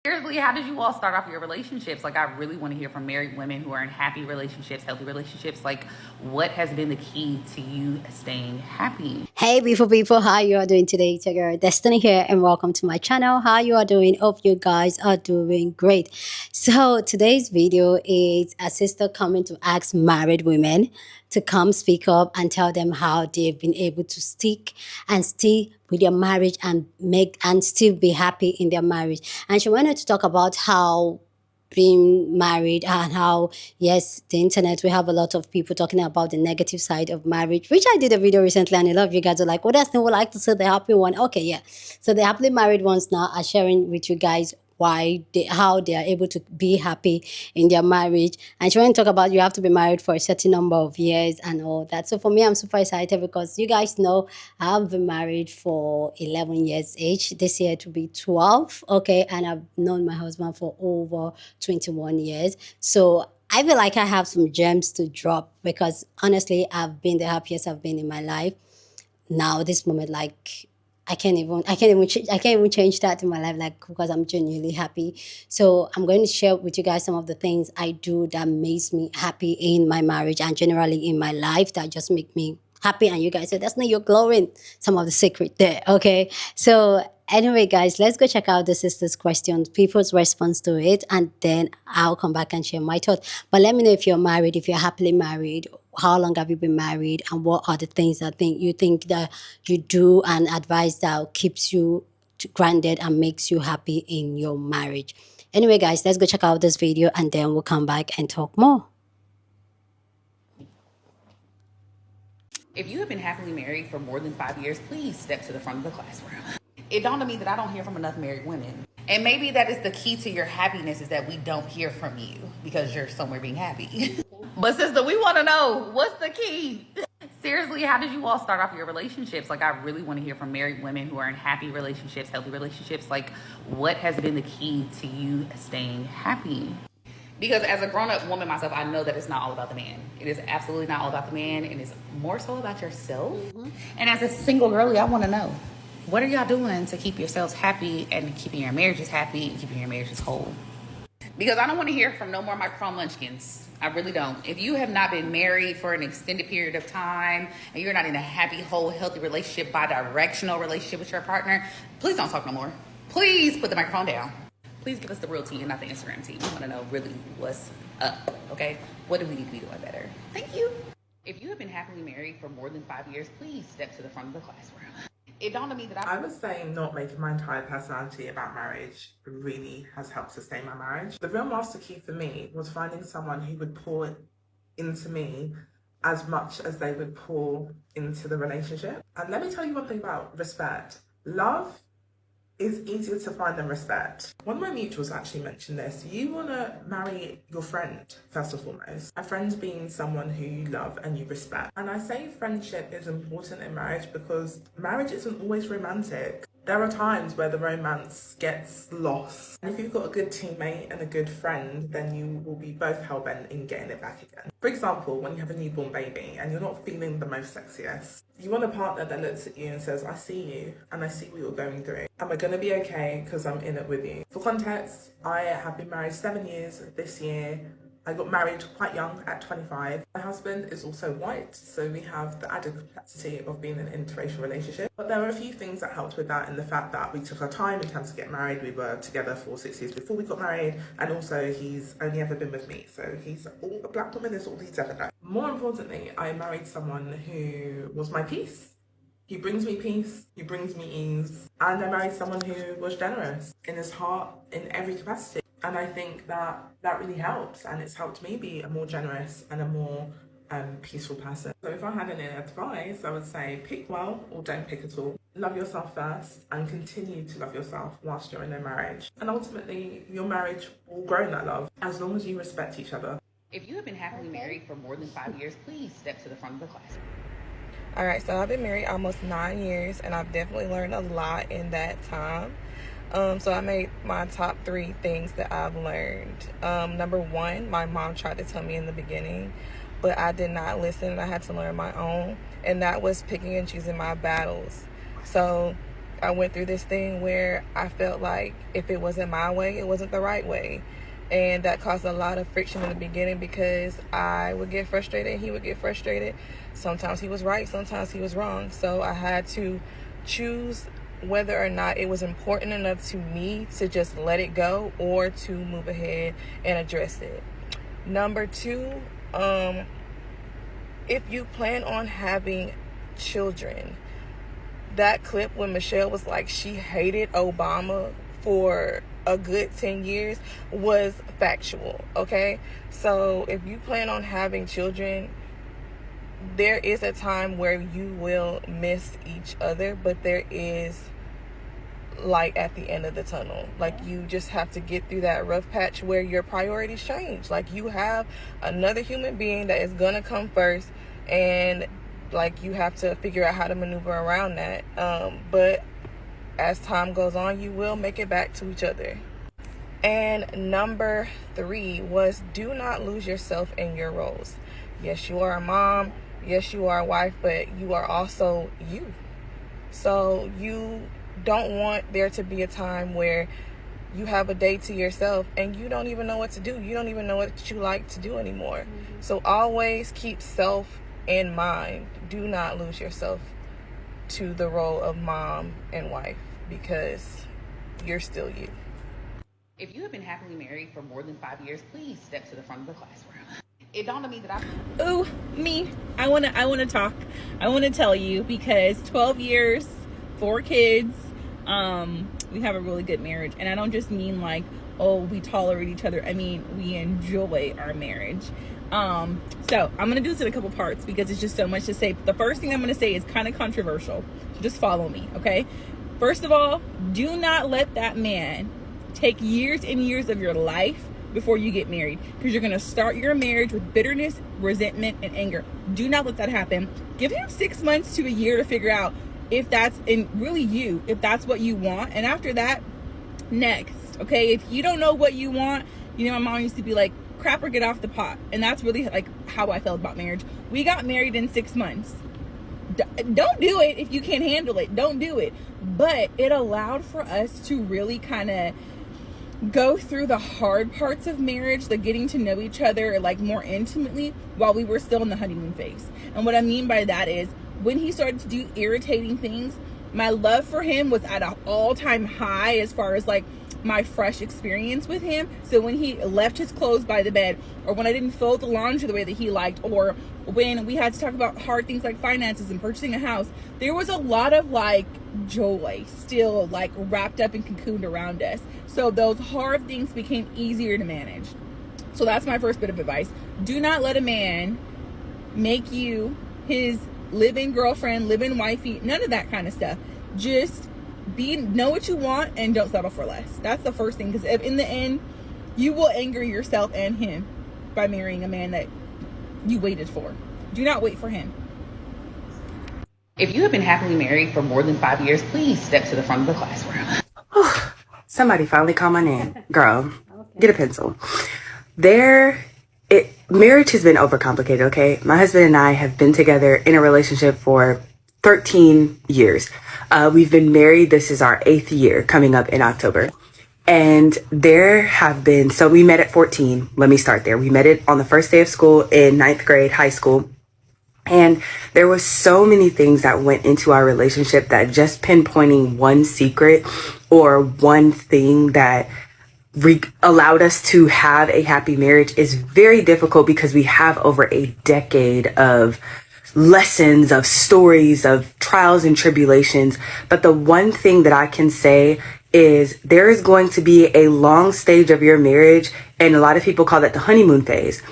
Seriously, how did you all start off your relationships? Like, I really want to hear from married women who are in happy relationships, healthy relationships. Like, what has been the key to you staying happy? Hey beautiful people, how you are doing today? It's your girl Destiny here and welcome to my channel. How you are doing? Hope you guys are doing great. So today's video is a sister coming to ask married women to come speak up and tell them how they've been able to stick and stay with their marriage and make and still be happy in their marriage. And she wanted to talk about how being married and how yes, the internet, we have a lot of people talking about the negative side of marriage, which I did a video recently and a lot of you guys are like, well, that's not what I like to say, the happy one. Okay, yeah, so the happily married ones now are sharing with you guys how they are able to be happy in their marriage. And she want to talk about you have to be married for a certain number of years and all that. So for me, I'm super excited because you guys know I've been married for 11 years age. This year to be 12. Okay, and I've known my husband for over 21 years. So I feel like I have some gems to drop because honestly, I've been the happiest I've been in my life. Now, this moment, like I can't even change that in my life, like because I'm genuinely happy. So I'm going to share with you guys some of the things I do that makes me happy in my marriage and generally in my life that just make me happy. And you guys said that's not your glowing. Some of the secret there. Okay. So anyway, guys, let's go check out the sisters' questions, people's response to it, and then I'll come back and share my thoughts. But let me know if you're married, if you're happily married, how long have you been married, and what are the things that you think that you do and advice that keeps you grounded and makes you happy in your marriage. Anyway, guys, let's go check out this video and then we'll come back and talk more. If you have been happily married for more than 5 years, please step to the front of the classroom. It dawned on me that I don't hear from enough married women. And maybe that is the key to your happiness, is that we don't hear from you because you're somewhere being happy. But sister, we want to know, what's the key? Seriously, how did you all start off your relationships? Like, I really want to hear from married women who are in happy relationships, healthy relationships. Like, what has been the key to you staying happy? Because as a grown-up woman myself, I know that it's not all about the man. It is absolutely not all about the man. It is more so about yourself. And as a single girlie, I want to know, what are y'all doing to keep yourselves happy and keeping your marriages happy and keeping your marriages whole? Because I don't want to hear from no more microphone munchkins. I really don't. If you have not been married for an extended period of time and you're not in a happy, whole, healthy relationship, bi-directional relationship with your partner, please don't talk no more. Please put the microphone down. Please give us the real tea and not the Instagram tea. We want to know really what's up, okay? What do we need to be doing better? Thank you. If you have been happily married for more than 5 years, please step to the front of the classroom. It dawned on me that I would say not making my entire personality about marriage really has helped sustain my marriage. The real master key for me was finding someone who would pour into me as much as they would pour into the relationship. And let me tell you one thing about respect. Love is easier to find than respect. One of my mutuals actually mentioned this. You want to marry your friend, first and foremost. A friend being someone who you love and you respect. And I say friendship is important in marriage because marriage isn't always romantic. There are times where the romance gets lost. And if you've got a good teammate and a good friend, then you will be both hell-bent in getting it back again. For example, when you have a newborn baby and you're not feeling the most sexiest, you want a partner that looks at you and says, I see you and I see what you're going through. Am I going to be okay because I'm in it with you? For context, I have been married 7 years this year. I got married quite young at 25. My husband is also white, so we have the added complexity of being in an interracial relationship. But there were a few things that helped with that, in the fact that we took our time in terms of getting married. We were together for 6 years before we got married, and also he's only ever been with me. So he's all a black woman is all he's ever done. More importantly, I married someone who was my peace. He brings me peace, he brings me ease. And I married someone who was generous in his heart in every capacity. And I think that that really helps, and it's helped me be a more generous and a more peaceful person. So if I had any advice, I would say pick well or don't pick at all. Love yourself first and continue to love yourself whilst you're in a marriage. And ultimately, your marriage will grow in that love as long as you respect each other. if you have been happily married for more than 5 years, please step to the front of the class. All right, so I've been married almost 9 years, and I've definitely learned a lot in that time. So I made my top 3 things that I've learned. Number 1, my mom tried to tell me in the beginning, but I did not listen, and I had to learn my own, and that was picking and choosing my battles. So I went through this thing where I felt like if it wasn't my way, it wasn't the right way. And that caused a lot of friction in the beginning because I would get frustrated and he would get frustrated. Sometimes he was right, sometimes he was wrong. So I had to choose whether or not it was important enough to me to just let it go or to move ahead and address it. Number two, if you plan on having children, that clip when Michelle was like she hated Obama for a good 10 years was factual, okay? So if you plan on having children, there is a time where you will miss each other, but there is light at the end of the tunnel. Like, you just have to get through that rough patch where your priorities change. Like, you have another human being that is gonna come first, and like, you have to figure out how to maneuver around that. But as time goes on, you will make it back to each other. And number three was, do not lose yourself in your roles. Yes, you are a mom. Yes, you are a wife, but you are also you. So you don't want there to be a time where you have a day to yourself and you don't even know what to do. You don't even know what you like to do anymore. So always keep self in mind. Do not lose yourself to the role of mom and wife, because you're still you. If you have been happily married for more than 5 years, please step to the front of the classroom. It dawned on me that Ooh, me. I wanna talk. I wanna tell you, because 12 years, 4 kids, we have a really good marriage. And I don't just mean like, oh, we tolerate each other. I mean, we enjoy our marriage. So I'm gonna do this in a couple parts because it's just so much to say. The first thing I'm gonna say is kind of controversial, so just follow me, okay? First of all, do not let that man take years and years of your life before you get married, because you're gonna start your marriage with bitterness, resentment, and anger. Do not let that happen. Give him 6 months to a year to figure out if that's if that's what you want. And after that, next, okay? If you don't know what you want, you know, my mom used to be like, crap or get off the pot. And that's really like how I felt about marriage. We got married in 6 months. Don't do it if you can't handle it. Don't do it. But it allowed for us to really kind of go through the hard parts of marriage, like getting to know each other like more intimately while we were still in the honeymoon phase. And what I mean by that is, when he started to do irritating things, my love for him was at an all-time high as far as like my fresh experience with him. So when he left his clothes by the bed, or when I didn't fold the laundry the way that he liked, or when we had to talk about hard things like finances and purchasing a house, there was a lot of like joy still like wrapped up and cocooned around us. So those hard things became easier to manage. So that's my first bit of advice. Do not let a man make you his live-in girlfriend, live-in wifey, none of that kind of stuff. Just know what you want and don't settle for less. That's the first thing, because in the end, you will anger yourself and him by marrying a man that you waited for. Do not wait for him. if you have been happily married for more than 5 years, please step to the front of the classroom. Somebody finally called my name. Girl, get a pencil. Marriage has been overcomplicated, okay? My husband and I have been together in a relationship for 13 years. We've been married. This is our 8th year coming up in October. And so we met at 14. Let me start there. We met it on the first day of school in 9th grade, high school. And there was so many things that went into our relationship that just pinpointing one secret or one thing that allowed us to have a happy marriage is very difficult, because we have over a decade of lessons, of stories, of trials and tribulations. But the one thing that I can say is there is going to be a long stage of your marriage, and a lot of people call that the honeymoon phase.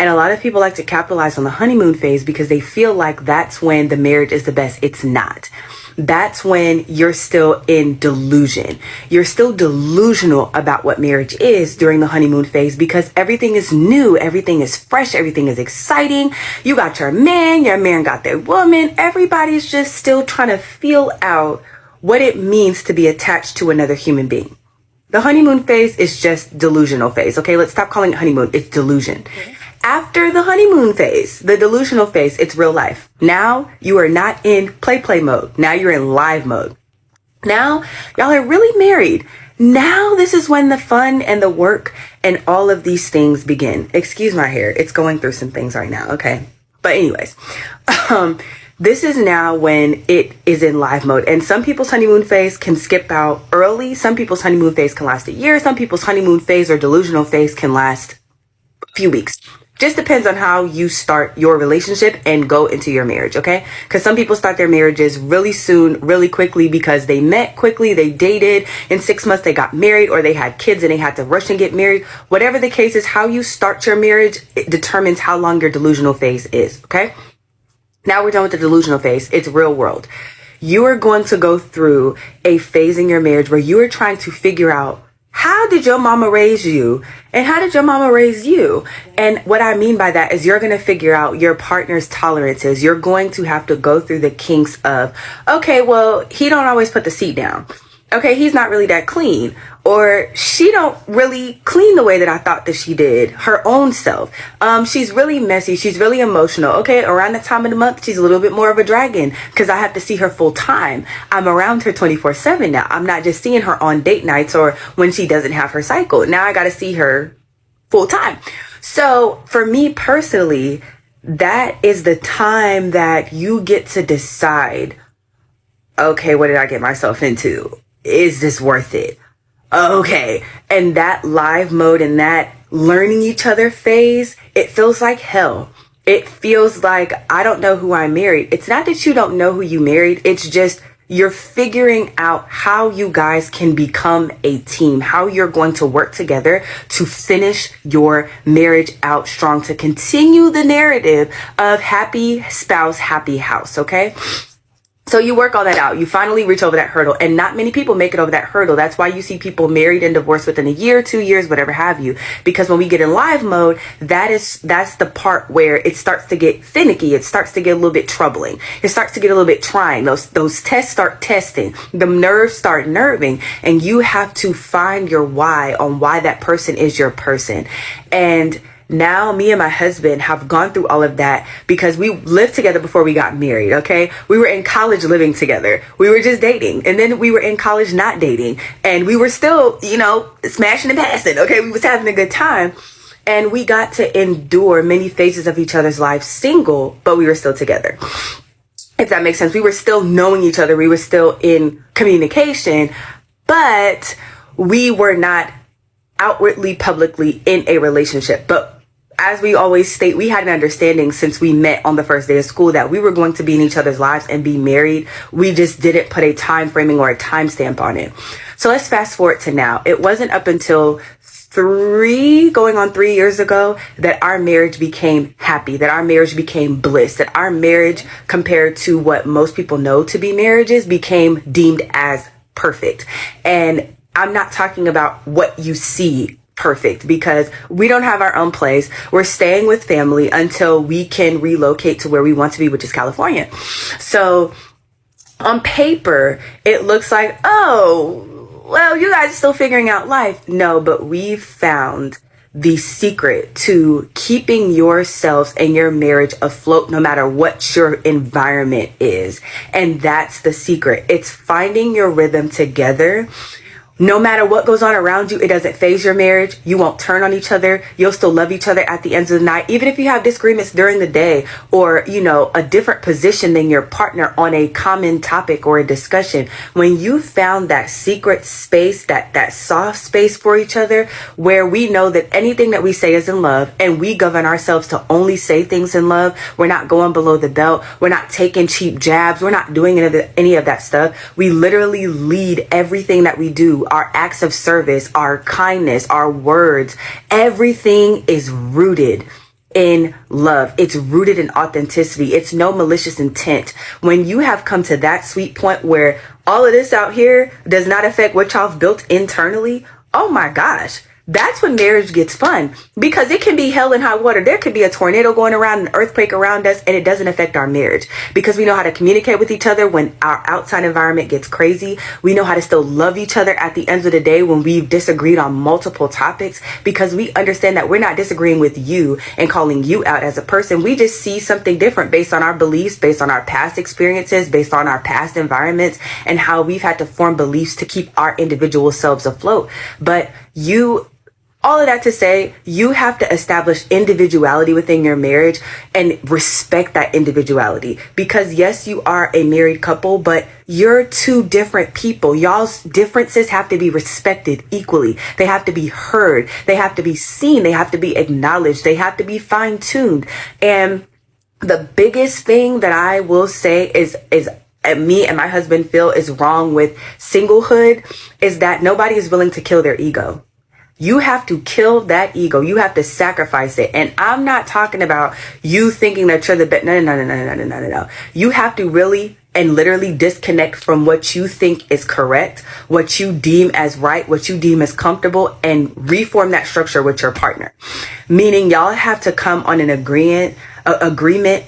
And a lot of people like to capitalize on the honeymoon phase because they feel like that's when the marriage is the best. It's not. That's when you're still in delusion. You're still delusional about what marriage is during the honeymoon phase, because everything is new, everything is fresh, everything is exciting. You got your man got their woman. Everybody's just still trying to feel out what it means to be attached to another human being. The honeymoon phase is just delusional phase. Okay, let's stop calling it honeymoon. It's delusion. Okay. After the honeymoon phase, the delusional phase, it's real life. Now you are not in play mode. Now you're in live mode. Now, y'all are really married. Now, this is when the fun and the work and all of these things begin. Excuse my hair. It's going through some things right now. Okay. But anyways, this is now when it is in live mode. And some people's honeymoon phase can skip out early. Some people's honeymoon phase can last a year. Some people's honeymoon phase or delusional phase can last a few weeks. Just depends on how you start your relationship and go into your marriage, okay? Because some people start their marriages really soon, really quickly because they met quickly, they dated, in 6 months they got married, or they had kids and they had to rush and get married. Whatever the case is, how you start your marriage, it determines how long your delusional phase is, okay? Now we're done with the delusional phase. It's real world. You are going to go through a phase in your marriage where you are trying to figure out, how did your mama raise you? And how did your mama raise you? And what I mean by that is you're going to figure out your partner's tolerances. You're going to have to go through the kinks of, okay, well, he don't always put the seat down. Okay, he's not really that clean. Or she don't really clean the way that I thought that she did, her own self. She's really messy. She's really emotional. Okay, around the time of the month, she's a little bit more of a dragon because I have to see her full time. I'm around her 24/7 now. I'm not just seeing her on date nights or when she doesn't have her cycle. Now I got to see her full time. So for me personally, that is the time that you get to decide, okay, what did I get myself into? Is this worth it? Okay. And that live mode and that learning each other phase, it feels like hell. It feels like I don't know who I married. It's not that you don't know who you married. It's just you're figuring out how you guys can become a team, how you're going to work together to finish your marriage out strong, to continue the narrative of happy spouse, happy house. Okay. So you work all that out. You finally reach over that hurdle, and not many people make it over that hurdle. That's why you see people married and divorced within a year, 2 years, whatever have you. Because when we get in live mode, that's the part where it starts to get finicky. It starts to get a little bit troubling. It starts to get a little bit trying. Those tests start testing. The nerves start nerving, and you have to find your why on why that person is your person. And now me and my husband have gone through all of that because we lived together before we got married, okay? We were in college living together. We were just dating. And then we were in college not dating. And we were still, smashing and passing, okay? We was having a good time. And we got to endure many phases of each other's lives single, but we were still together. If that makes sense. We were still knowing each other. We were still in communication, but we were not outwardly, publicly in a relationship. But as we always state, we had an understanding since we met on the first day of school that we were going to be in each other's lives and be married. We just didn't put a time framing or a time stamp on it. So let's fast forward to now. It wasn't up until 3 years ago that our marriage became happy, that our marriage became bliss, that our marriage, compared to what most people know to be marriages, became deemed as perfect. And I'm not talking about what you see perfect, because we don't have our own place. We're staying with family until we can relocate to where we want to be, which is California. So on paper, it looks like, oh, well, you guys are still figuring out life. No, but we've found the secret to keeping yourselves and your marriage afloat no matter what your environment is. And that's the secret. It's finding your rhythm together. No matter what goes on around you, it doesn't phase your marriage. You won't turn on each other. You'll still love each other at the end of the night. Even if you have disagreements during the day or, a different position than your partner on a common topic or a discussion. When you found that secret space, that soft space for each other, where we know that anything that we say is in love and we govern ourselves to only say things in love. We're not going below the belt. We're not taking cheap jabs. We're not doing any of that stuff. We literally lead everything that we do. Our acts of service, our kindness, our words, everything is rooted in love. It's rooted in authenticity. It's no malicious intent. When you have come to that sweet point where all of this out here does not affect what y'all have built internally, oh my gosh, That's when marriage gets fun, because it can be hell and high water. There could be a tornado going around, an earthquake around us, and it doesn't affect our marriage because we know how to communicate with each other when our outside environment gets crazy. We know how to still love each other at the end of the day when we've disagreed on multiple topics, because we understand that we're not disagreeing with you and calling you out as a person. We just see something different based on our beliefs, based on our past experiences, based on our past environments, and how we've had to form beliefs to keep our individual selves afloat. But all of that to say, you have to establish individuality within your marriage and respect that individuality. Because yes, you are a married couple, but you're two different people. Y'all's differences have to be respected equally. They have to be heard. They have to be seen. They have to be acknowledged. They have to be fine-tuned. And the biggest thing that I will say is me and my husband feel is wrong with singlehood is that nobody is willing to kill their ego. You have to kill that ego. You have to sacrifice it. And I'm not talking about you thinking that you're the best. No. You have to really and literally disconnect from what you think is correct, what you deem as right, what you deem as comfortable, and reform that structure with your partner. Meaning y'all have to come on an agreement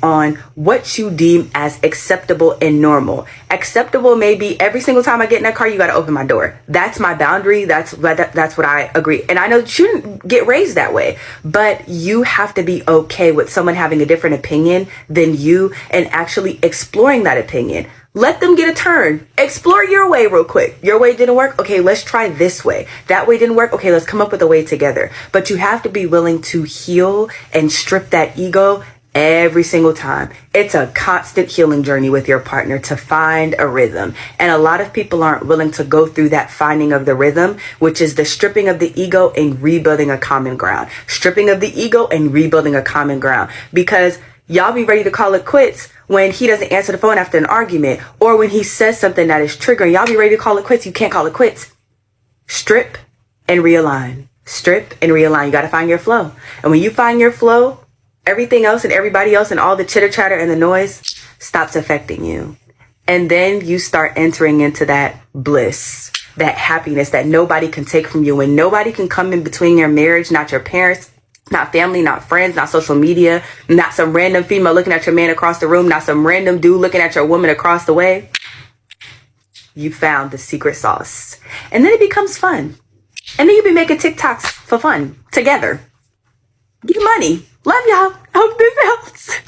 on what you deem as acceptable and normal. Acceptable may be every single time I get in that car, you got to open my door. That's my boundary. That's what I agree. And I know that you didn't get raised that way, but you have to be okay with someone having a different opinion than you and actually exploring that opinion. Let them get a turn. Explore your way real quick. Your way didn't work. Okay, let's try this way. That way didn't work. Okay, let's come up with a way together. But you have to be willing to heal and strip that ego every single time. It's a constant healing journey with your partner to find a rhythm. And a lot of people aren't willing to go through that finding of the rhythm, which is the stripping of the ego and rebuilding a common ground. Stripping of the ego and rebuilding a common ground. Because y'all be ready to call it quits when he doesn't answer the phone after an argument, or when he says something that is triggering. Y'all be ready to call it quits. You can't call it quits. Strip and realign. Strip and realign. You got to find your flow. And when you find your flow, everything else and everybody else and all the chitter chatter and the noise stops affecting you. And then you start entering into that bliss, that happiness that nobody can take from you. When nobody can come in between your marriage, not your parents, not family, not friends, not social media, not some random female looking at your man across the room, not some random dude looking at your woman across the way. You found the secret sauce. And then it becomes fun. And then you be making TikToks for fun together. Get money. Love y'all. Hope this helps.